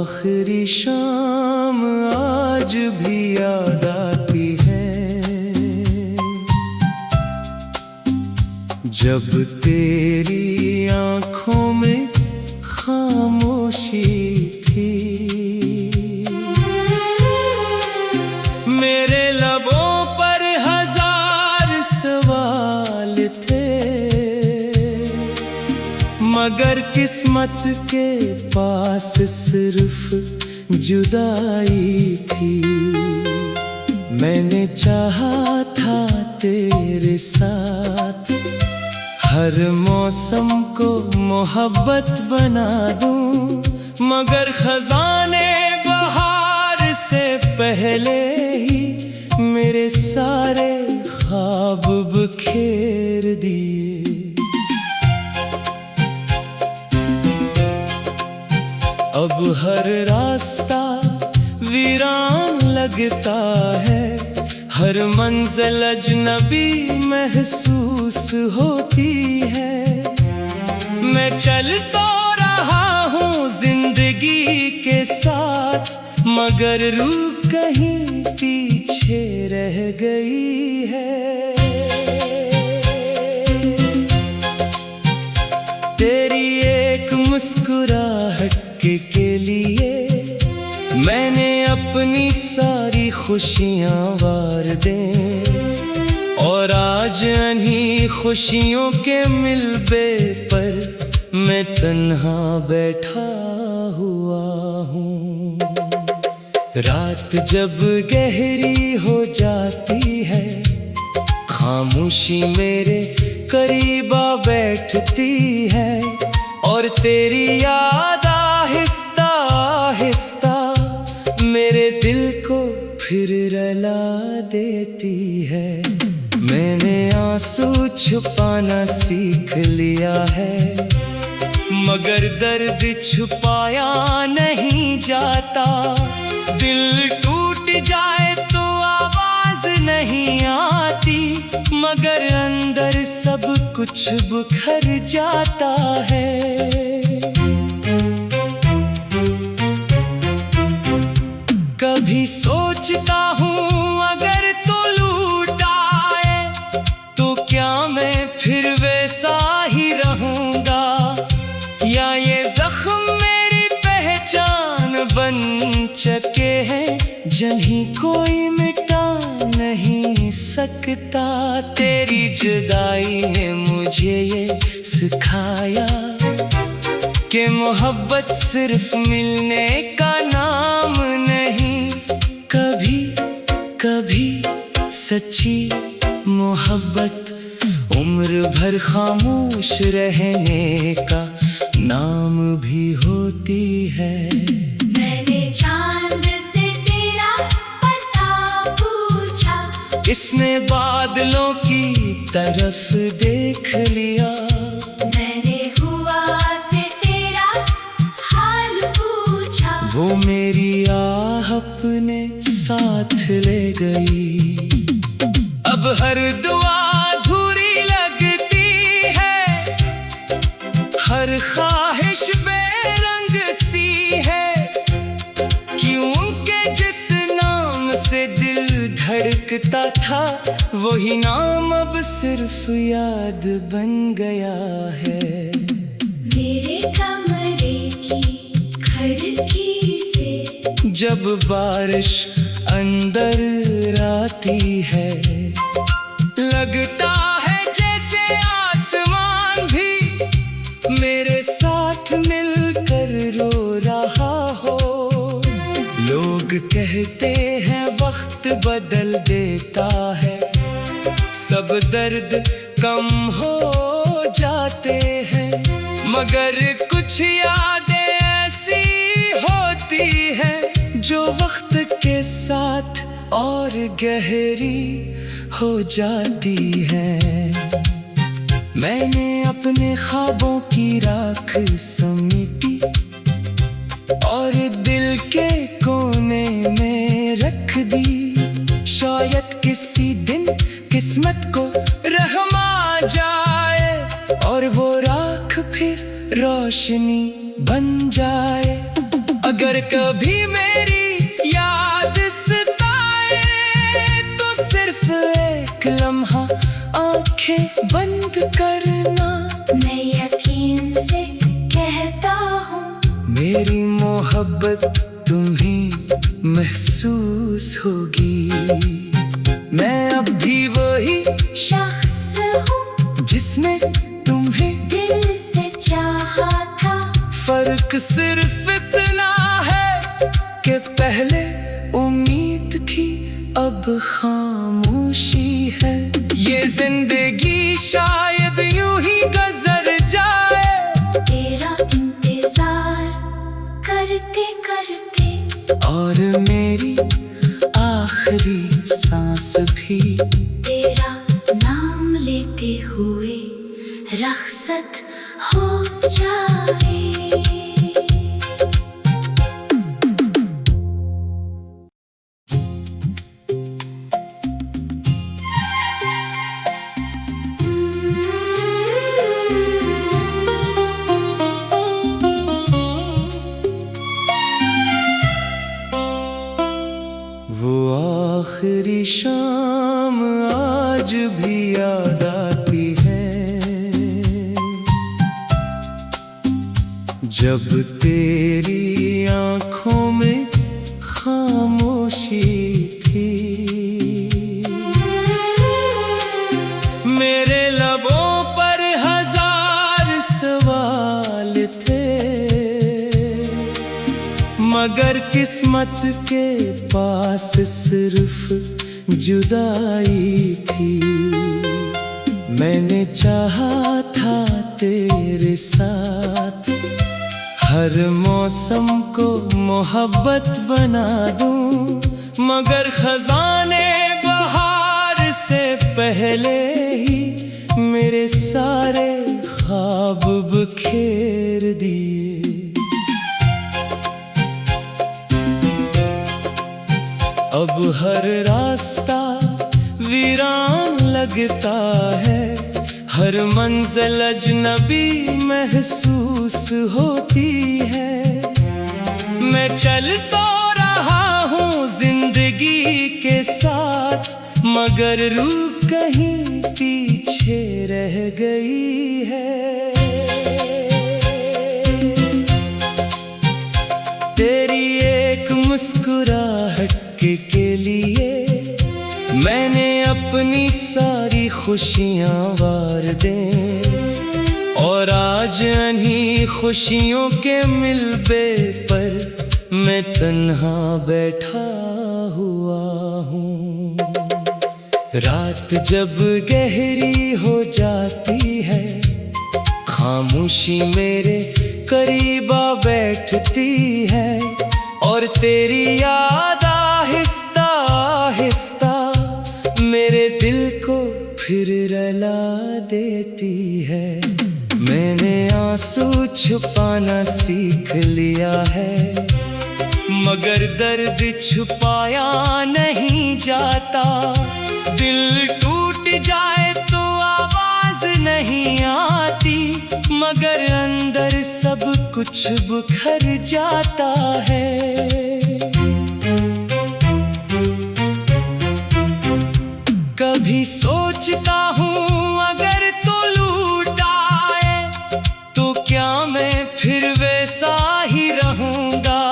आखिरी शाम आज भी याद आती है, जब तेरी आंखों में खामोशी थी। मेरे लबों पर हजार सवाल थे, मगर किस्मत के पास सिर्फ जुदाई थी। मैंने चाहा था तेरे साथ हर मौसम को मोहब्बत बना दूं, मगर खजाने बहार से पहले ही मेरे सारे ख्वाब बिखेर दिए। अब हर रास्ता वीरान लगता है, हर मंजिल अजनबी महसूस होती है। मैं चल तो रहा हूँ जिंदगी के साथ, मगर रूह कहीं पीछे रह गई है। तेरी एक मुस्कुराहट के लिए मैंने अपनी सारी खुशियां वार दे, और आज इन्हीं खुशियों के मिलबे पर मैं तन्हा बैठा हुआ हूँ। रात जब गहरी हो जाती है, खामोशी मेरे करीब आ बैठती है, और तेरी याद आहिस्ता आहिस्ता मेरे दिल को फिर रुला देती है। मैंने आंसू छुपाना सीख लिया है, मगर दर्द छुपाया नहीं जाता। दिल टूट जाए तो आवाज नहीं आती, मगर अंदर सब कुछ बिखर जाता है। कभी सोचता हूँ अगर तू लौट आए तो क्या मैं फिर वैसा ही रहूँगा, या ये जख्म मेरी पहचान बन चुके हैं जिन्हें कोई मिटा नहीं सकता। तेरी जुदाई ने मुझे ये सिखाया कि मोहब्बत सिर्फ मिलने का नाम नहीं, कभी कभी सच्ची मोहब्बत उम्र भर खामोश रहने का नाम भी होती है। मैंने चांद से तेरा पता पूछा, इसने बादलों की तरफ देख लिया। मैंने हुआ से तेरा हाल पूछा, वो मेरी आह अपने साथ ले गई। अब हर दुआ अधूरी लगती है, हर ख्वाहिश बेरंग सी है, क्यों के जिस नाम से दिल धड़कता था, वही नाम अब सिर्फ याद बन गया है। मेरे कमरे की खिड़की से जब बारिश अंदर आती है, लगता है जैसे आसमान भी मेरे साथ मिलकर रो रहा हो। लोग कहते हैं वक्त बदल देता है, सब दर्द कम हो जाते हैं, मगर कुछ यादें ऐसी होती हैं जो वक्त के साथ और गहरी हो जाती है। मैंने अपने ख्वाबों की राख समेटी और दिल के कोने में रख दी। शायद किसी दिन किस्मत को रहम आ जाए और वो राख फिर रोशनी बन जाए। अगर कभी मेरी याद सताए तो सिर्फ एक लम्हा आंखें बंद करना। मैं यकीन से कहता हूँ मेरी मोहब्बत तुम्हें महसूस होगी। मैं अब भी वही शख्स हूँ जिसने तुम्हें दिल से चाहा था। फर्क सिर्फ इतना है कि पहले उम्मीद थी अब खामोशी है। ये जिंदगी शायद यूं ही गुजर जाए तेरा इंतजार करते करते, और मेरी आखिरी सांस भी तेरा नाम लेते हुए रखसत हो जाए। वो आखिरी शाम आज भी याद आती है, जब तेरी आंखों में खामोशी थी। मेरे लबों पर हजार सवाल थे, मगर किस्मत के पास सिर्फ जुदाई थी। मैंने चाहा था तेरे साथ हर मौसम को मोहब्बत बना दूं, मगर खजाने बहार से पहले ही मेरे सारे ख्वाब बिखेर दिए। अब हर रास्ता वीरान लगता है, हर मंजिल अजनबी महसूस होती है। मैं चल तो रहा हूँ जिंदगी के साथ, मगर रूह कहीं पीछे रह गई है। तेरी एक मुस्कुराहट के लिए मैंने अपनी सारी खुशियां वार दे, और आज इन्हीं खुशियों के मिलबे पर मैं तन्हा बैठा हुआ हूँ। रात जब गहरी हो जाती है, खामोशी मेरे करीब आ बैठती है, और तेरी याद आहिस्ता आहिस्ता मेरे दिल को फिर रुला देती है। मैंने आंसू छुपाना सीख लिया है, मगर दर्द छुपाया नहीं जाता। दिल टूट जाए तो आवाज नहीं आती, मगर अंदर सब कुछ बिखर जाता है। कभी सोचता हूँ अगर तो लूट आए तो क्या मैं फिर वैसा ही रहूँगा,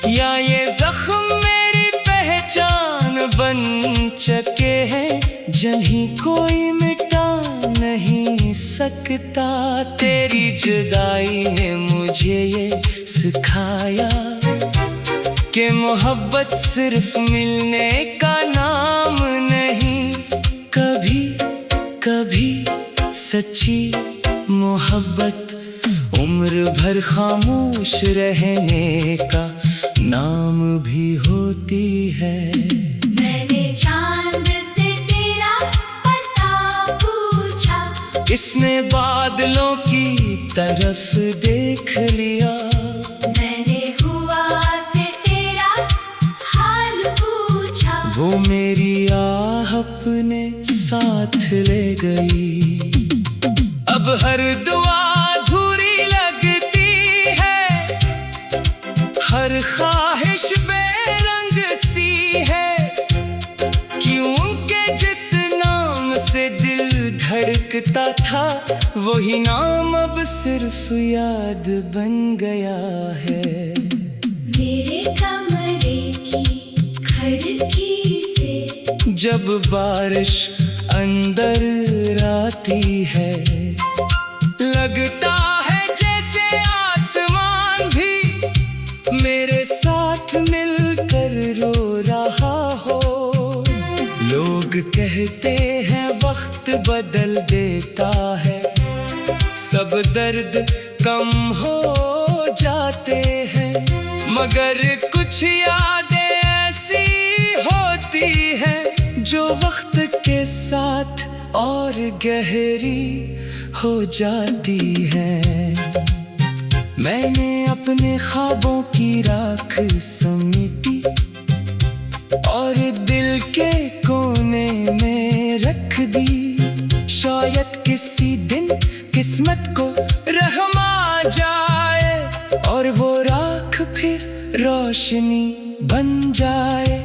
या ये जख्म मेरी पहचान बन चुके हैं जिन्हें कोई मिटा नहीं सकता। तेरी जुदाई ने मुझे ये सिखाया कि मोहब्बत सिर्फ मिलने का नाम नहीं, कभी कभी सच्ची मोहब्बत उम्र भर खामोश रहने का नाम भी होती है। मैंने चांद से तेरा पता पूछा, इसने बादलों की तरफ देख लिया। मैंने हुआ से तेरा हाल पूछा, वो मेरी आह अपने साथ ले गई। अब हर दुआ अधूरी लगती है, हर ख्वाहिश बेरंग सी है, क्योंकि जिस नाम से दिल धड़कता था वही नाम अब सिर्फ याद बन गया है। मेरे कमरे की खिड़की से जब बारिश अंदर आती है, लगता है जैसे आसमान भी मेरे साथ मिलकर रो रहा हो। लोग कहते हैं वक्त बदल देता है, सब दर्द कम हो जाते हैं, मगर कुछ यादें ऐसी होती हैं जो वक्त के साथ और गहरी हो जाती है। मैंने अपने ख्वाबों की राख समेटी और दिल के कोने में रख दी। शायद किसी दिन किस्मत को रहम आ जाए और वो राख फिर रोशनी बन जाए।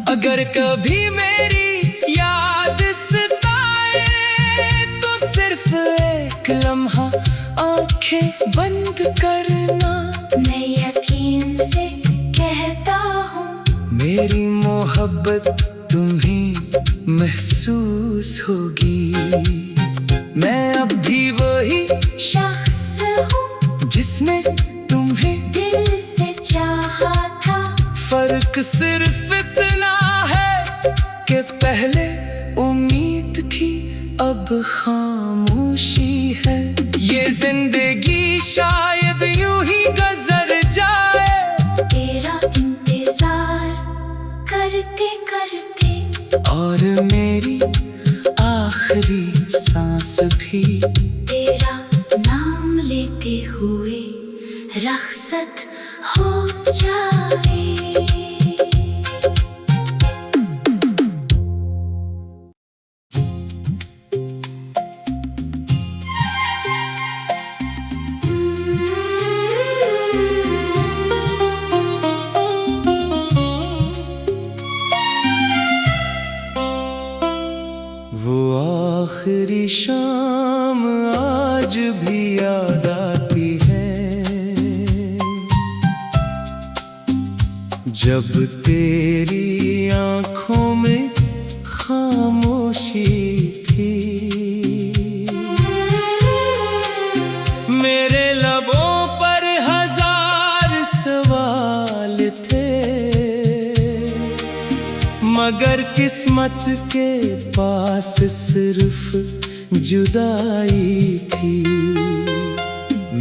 अगर कभी मेरी याद सताए तो सिर्फ एक लम्हा आंखें बंद करना। मैं यकीन से कहता हूँ मेरी मोहब्बत तुम्हें महसूस होगी। मैं अब भी वही शख्स हूँ जिसने तुम्हें दिल से चाहा था। फर्क सिर्फ इतना है कि पहले उम्मीद थी अब खामोशी है। ये जिंदगी शायद यूं ही गुजर जाए, तेरा इंतजार करते करते, और मेरी आखिरी सांस भी तेरा नाम लेते हुए रखसत हो जाए। वो आखिरी शाम आज भी याद आती है, जब तेरी आंखों में खामोशी थी। मेरे लबों पर हजार सवाल थे, मगर किस्मत के पास सिर्फ जुदाई थी।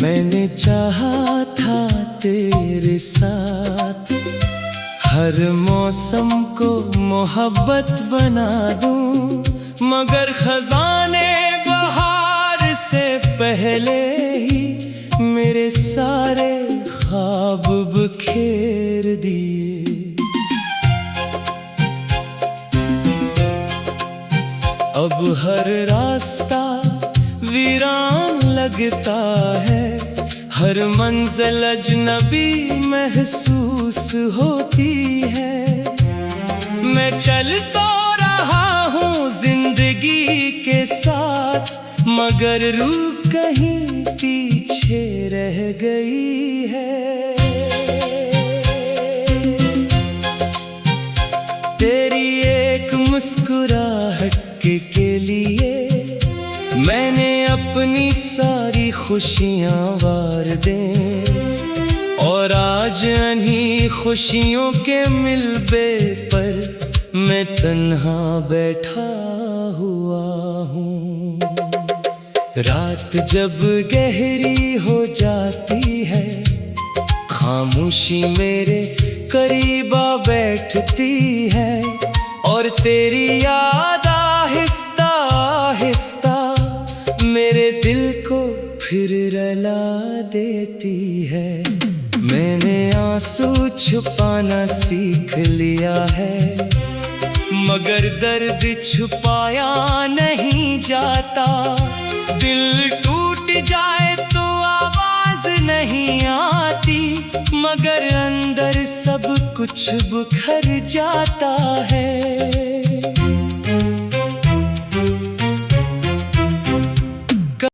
मैंने चाहा था तेरे साथ हर मौसम को मोहब्बत बना दूं, मगर खजाने बहार से पहले ही मेरे सारे ख्वाब बिखेर दिए। अब हर रास्ता वीरान लगता है, हर मंजिल अजनबी महसूस होती है। मैं चल तो रहा हूँ जिंदगी के साथ, मगर रूह कहीं पीछे रह गई है। तेरी एक मुस्कुराहट के लिए मैंने अपनी सारी खुशियां वार दे, और आज इन्हीं खुशियों के मिलबे पर मैं तन्हा बैठा हुआ हूँ। रात जब गहरी हो जाती है, खामोशी मेरे करीब आ बैठती है, और तेरी याद आहिस्ता आहिस्ता मेरे दिल को फिर रुला देती है। मैंने आंसू छुपाना सीख लिया है, मगर दर्द छुपाया नहीं जाता। दिल टूट जाए तो आवाज नहीं आती, मगर अंदर कुछ बिखर जाता है।